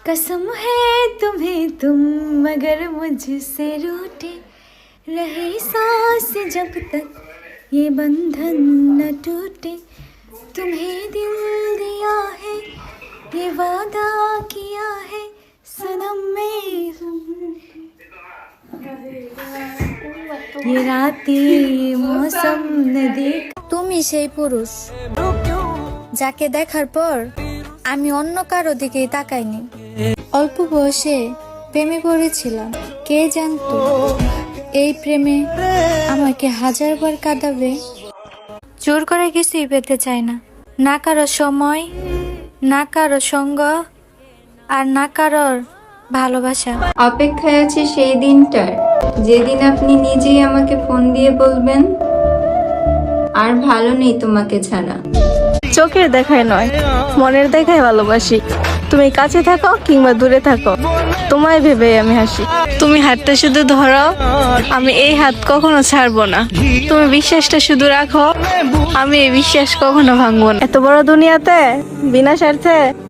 कसम है तुम्हें तुम मगर मुझसे रूठे रहे सांस जब तक ये बंधन न टूटे तुम्हें दिल दिया है ये वादा किया है सनम में ये रातें ये मौसम न देख। তুমি সেই পুরুষ যাকে দেখার পর আমি অন্য কারো দিকেই তাকাইনি। অল্প বয়সে প্রেমে পড়েছিলাম, কে জানতো এই প্রেমে আমাকে হাজারবার কাঁদাবে। জোর করে কিছুই পেতে চাই না, না কারো সময়, না কারো সঙ্গ, আর না কারোর ভালোবাসা। অপেক্ষায় আছি সেই দিনটার যেদিন আপনি নিজেই আমাকে ফোন দিয়ে বলবেন আর ভালো নেই তোমাকে ছাড়া। চোখের দেখায় নয়, মনের দেখায় ভালোবাসি। তুমি কাছে থাকো কিংবা দূরে থাকো, তোমায় ভেবে আমি হাসি। তুমি হাতটা শুধু ধরো, আমি এই হাত কখনো ছাড়বো না। তুমি বিশ্বাসটা শুধু রাখো, আমি এই বিশ্বাস কখনো ভাঙবো না। এত বড় দুনিয়াতে বিনা স্বার্থে